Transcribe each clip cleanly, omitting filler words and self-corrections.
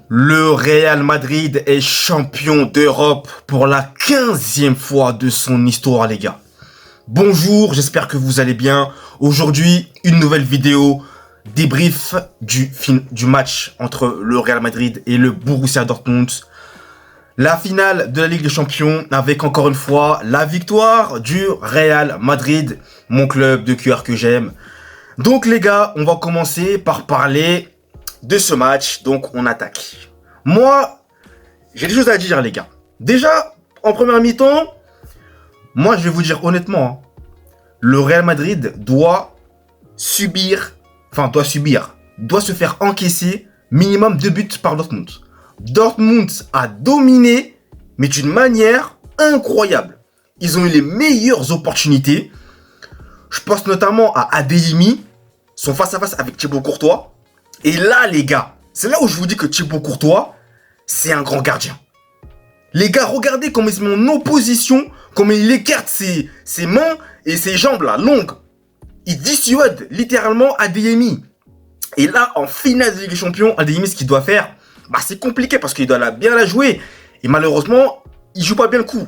Le Real Madrid est champion d'Europe pour la 15e fois de son histoire, les gars. Bonjour, j'espère que vous allez bien. Aujourd'hui, une nouvelle vidéo débrief du match entre le Real Madrid et le Borussia Dortmund. La finale de la Ligue des Champions avec encore une fois la victoire du Real Madrid, mon club de cœur que j'aime. Donc les gars, on va commencer par parler de ce match, donc on attaque. Moi, j'ai des choses à dire les gars. Déjà, en première mi-temps, moi je vais vous dire honnêtement, le Real Madrid doit se faire encaisser minimum 2 buts par Dortmund. Dortmund a dominé, mais d'une manière incroyable. Ils ont eu les meilleures opportunités. Je pense notamment à Adeyemi, son face-à-face avec Thibaut Courtois. Et là, les gars, c'est là où je vous dis que Thibaut Courtois, c'est un grand gardien. Les gars, regardez comment il se met en opposition, comment il écarte ses mains et ses jambes là, longues. Il dissuade littéralement Adeyemi. Et là, en finale de Ligue des Champions, Adeyemi, ce qu'il doit faire, c'est compliqué parce qu'il doit bien la jouer. Et malheureusement, il joue pas bien le coup.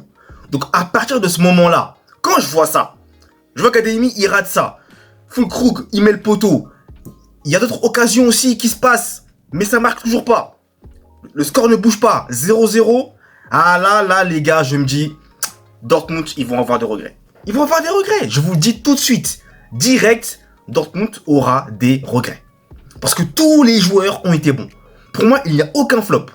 Donc à partir de ce moment-là, quand je vois ça, je vois qu'Adeyemi, il rate ça. Füllkrug, il met le poteau. Il y a d'autres occasions aussi qui se passent, mais ça marque toujours pas. Le score ne bouge pas, 0-0. Ah là, les gars, je me dis, Dortmund, ils vont avoir des regrets. Ils vont avoir des regrets, je vous le dis tout de suite. Direct, Dortmund aura des regrets. Parce que tous les joueurs ont été bons. Pour moi, il n'y a aucun flop.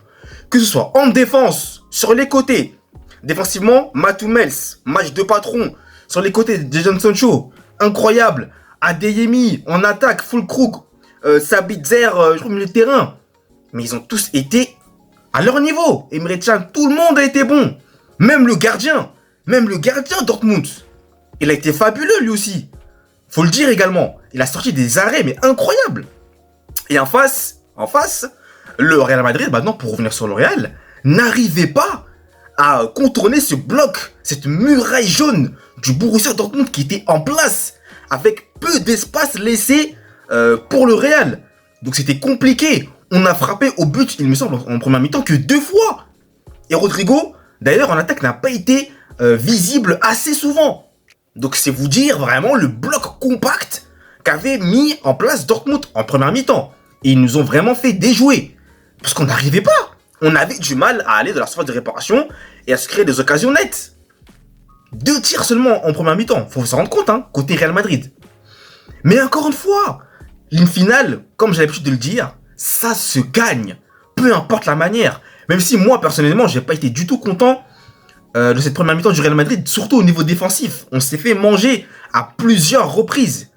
Que ce soit en défense, sur les côtés. Défensivement, Mats Hummels, match de patron. Sur les côtés, Jadon Sancho, incroyable. Adeyemi, en attaque, Füllkrug, Sabitzer, je trouve, milieu de terrain. Mais ils ont tous été à leur niveau. Emre Can, tout le monde a été bon. Même le gardien Dortmund. Il a été fabuleux lui aussi. Faut le dire également. Il a sorti des arrêts, mais incroyables. Et en face, le Real Madrid, maintenant pour revenir sur le Real, n'arrivait pas à contourner ce bloc, cette muraille jaune du Borussia Dortmund qui était en place, avec peu d'espace laissé pour le Real. Donc c'était compliqué. On a frappé au but, il me semble, en première mi-temps que 2 fois. Et Rodrigo, d'ailleurs, en attaque, n'a pas été visible assez souvent. Donc c'est vous dire vraiment le bloc compact qu'avait mis en place Dortmund en première mi-temps. Et ils nous ont vraiment fait déjouer. Parce qu'on n'arrivait pas. On avait du mal à aller de la surface de réparation et à se créer des occasions nettes. 2 tirs seulement en première mi-temps. Faut s'en rendre compte, côté Real Madrid. Mais encore une fois, une finale, comme j'ai l'habitude de le dire, ça se gagne. Peu importe la manière. Même si moi, personnellement, j'ai pas été du tout content de cette première mi-temps du Real Madrid, surtout au niveau défensif. On s'est fait manger à plusieurs reprises.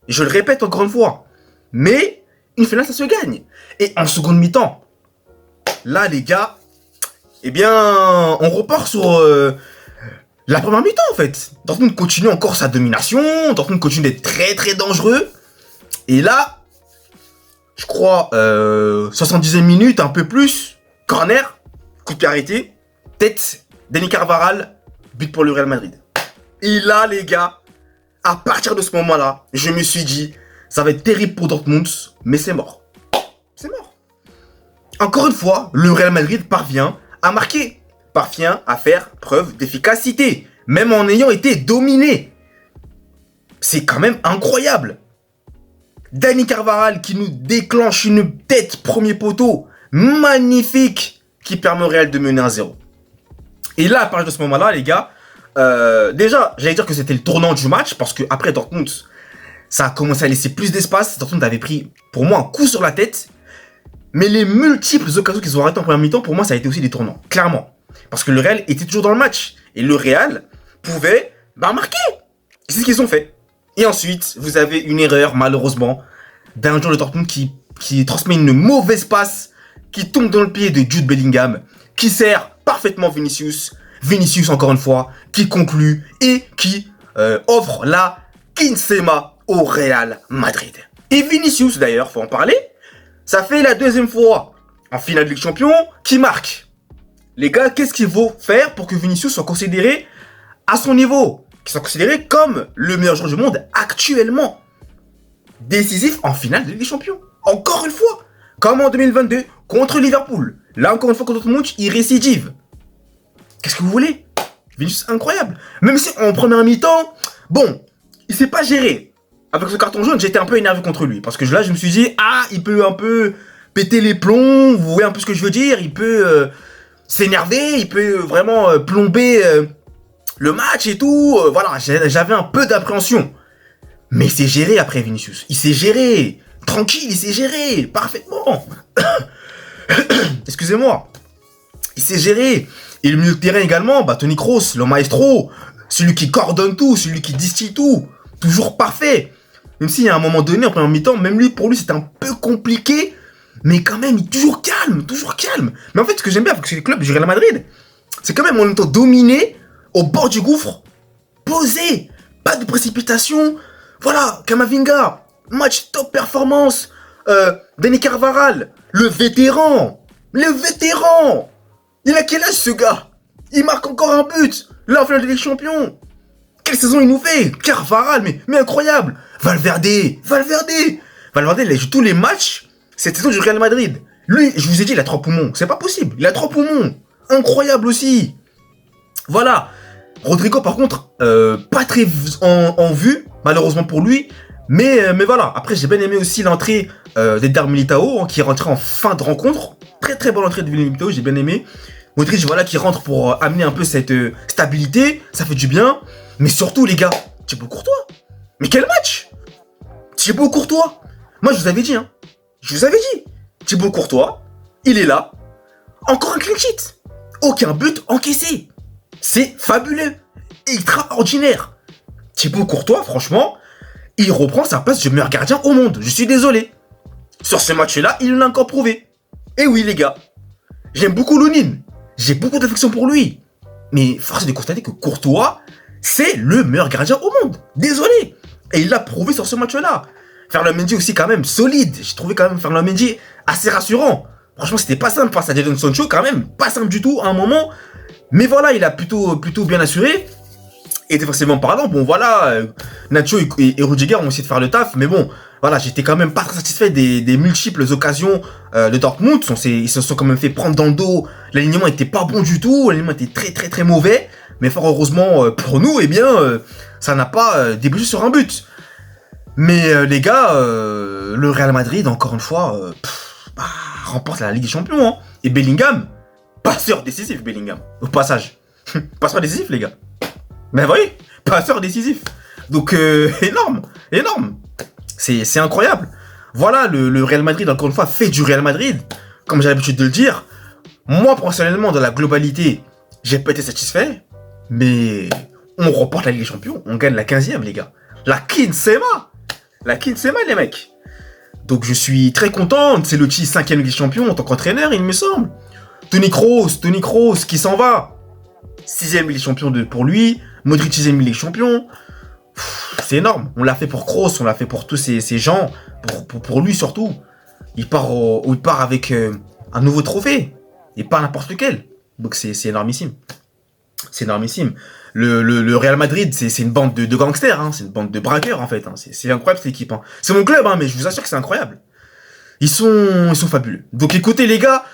Et je le répète encore une fois. Mais une finale, ça se gagne. Et en seconde mi-temps, là, les gars, on repart sur la première mi-temps, en fait. Dortmund continue encore sa domination. Dortmund continue d'être très, très dangereux. Et là, je crois, 70e minute, un peu plus, corner, coup de pied arrêté, tête, Dani Carvajal, but pour le Real Madrid. Et là, les gars, à partir de ce moment-là, je me suis dit, ça va être terrible pour Dortmund, mais c'est mort. C'est mort. Encore une fois, le Real Madrid parvient à marquer, parvient à faire preuve d'efficacité, même en ayant été dominé. C'est quand même incroyable. Dani Carvajal qui nous déclenche une tête premier poteau, magnifique, qui permet au Real de mener 1-0. Et là, à partir de ce moment-là, les gars, déjà, j'allais dire que c'était le tournant du match, parce que après Dortmund, ça a commencé à laisser plus d'espace. Dortmund avait pris, pour moi, un coup sur la tête. Mais les multiples occasions qu'ils ont arrêtées en première mi-temps, pour moi, ça a été aussi des tournants, clairement. Parce que le Real était toujours dans le match. Et le Real pouvait marquer. Et c'est ce qu'ils ont fait. Et ensuite, vous avez une erreur, malheureusement, d'un joueur de Dortmund qui transmet une mauvaise passe, qui tombe dans le pied de Jude Bellingham, qui sert parfaitement Vinicius. Vinicius, encore une fois, qui conclut et qui offre la Quinzema au Real Madrid. Et Vinicius, d'ailleurs, faut en parler, ça fait la 2e fois en finale de Ligue des Champions qu'il marque. Les gars, qu'est-ce qu'il faut faire pour que Vinicius soit considéré à son niveau, qu'il soit considéré comme le meilleur joueur du monde actuellement? Décisif en finale de Ligue des Champions. Encore une fois, Comme en 2022, contre Liverpool. Là, encore une fois, contre Dortmund, il récidive. Qu'est-ce que vous voulez? Vinicius, incroyable. Même si en première mi-temps, bon, il s'est pas géré. Avec ce carton jaune, j'étais un peu énervé contre lui. Parce que là, je me suis dit, ah, il peut un peu péter les plombs. Vous voyez un peu ce que je veux dire? Il peut s'énerver, il peut vraiment plomber le match et tout. Voilà, j'avais un peu d'appréhension. Mais il s'est géré après Vinicius. Il s'est géré. Tranquille, il s'est géré. Parfaitement. Excusez-moi. Il s'est géré. Et le milieu de terrain également, bah Toni Kroos, le maestro, celui qui coordonne tout, celui qui distille tout, toujours parfait. Même s'il y a un moment donné, en première mi-temps, même lui, pour lui, c'était un peu compliqué, mais quand même, il est toujours calme, toujours calme. Mais en fait, ce que j'aime bien avec ce club du Real Madrid, c'est quand même en même temps dominé, au bord du gouffre, posé, pas de précipitation. Voilà, Camavinga, match top performance, Dani Carvajal, le vétéran. Il a quel âge ce gars? Il marque encore un but. Là, en finale de Ligue des Champions. Quelle saison il nous fait? Carvajal, mais incroyable. Valverde, il a joué tous les matchs cette saison du Real Madrid. Lui, je vous ai dit, il a 3 poumons. C'est pas possible. Il a 3 poumons. Incroyable aussi. Voilà. Rodrigo, par contre, pas très en vue, malheureusement pour lui. Mais voilà. Après, j'ai bien aimé aussi l'entrée d'Eder Militao, qui est rentré en fin de rencontre. Très très bonne entrée de Militao, j'ai bien aimé. Modric, voilà, qui rentre pour amener un peu cette stabilité. Ça fait du bien. Mais surtout, les gars, Thibaut Courtois. Mais quel match! Thibaut Courtois. Moi, je vous avais dit, hein. Je vous avais dit. Thibaut Courtois, il est là. Encore un clean sheet. Aucun but encaissé. C'est fabuleux. Extraordinaire. Thibaut Courtois, franchement, il reprend sa place de meilleur gardien au monde. Je suis désolé. Sur ce match-là, il l'a encore prouvé. Et oui, les gars. J'aime beaucoup Lounine. J'ai beaucoup d'affection pour lui. Mais force est de constater que Courtois, c'est le meilleur gardien au monde. Désolé. Et il l'a prouvé sur ce match-là. Ferland Mendy aussi quand même solide. J'ai trouvé quand même Ferland Mendy assez rassurant. Franchement, c'était pas simple face à Jadon Sancho quand même. Pas simple du tout à un moment. Mais voilà, il a plutôt bien assuré. Et défensivement parlant, bon voilà, Nacho et Rudiger ont essayé de faire le taf. Mais bon, voilà, j'étais quand même pas très satisfait des multiples occasions de Dortmund. Ils se sont quand même fait prendre dans le dos. L'alignement était pas bon du tout. L'alignement était très très très mauvais. Mais fort heureusement pour nous, eh bien, ça n'a pas débouché sur un but. Mais les gars, le Real Madrid, encore une fois, remporte la Ligue des Champions. Hein. Et Bellingham, passeur décisif, Bellingham, au passage. Passeur décisif, les gars. Ben oui, passeur décisif. Donc, énorme. C'est incroyable. Voilà, le Real Madrid, encore une fois, fait du Real Madrid. Comme j'ai l'habitude de le dire. Moi, personnellement, dans la globalité, j'ai pas été satisfait. Mais on remporte la Ligue des Champions. On gagne la 15e, les gars. La Kinsema, les mecs. Donc, je suis très content. C'est le 5e Ligue des Champions en tant qu'entraîneur, il me semble. Toni Kroos, qui s'en va. 6e Ligue des Champions pour lui. Modric 6e Ligue des Champions. C'est énorme. On l'a fait pour Kroos, on l'a fait pour tous ces gens. Pour lui surtout. Il part avec un nouveau trophée. Et pas n'importe lequel. Donc c'est énormissime. C'est énormissime. Le Real Madrid, c'est une bande de gangsters. Hein. C'est une bande de braqueurs en fait. Hein. C'est incroyable cette équipe. Hein. C'est mon club, hein, mais je vous assure que c'est incroyable. Ils sont fabuleux. Donc écoutez les gars.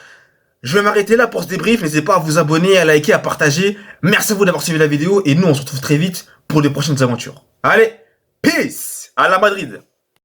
Je vais m'arrêter là pour ce débrief. N'hésitez pas à vous abonner, à liker, à partager. Merci à vous d'avoir suivi la vidéo. Et nous, on se retrouve très vite pour les prochaines aventures. Allez, peace à la Madrid.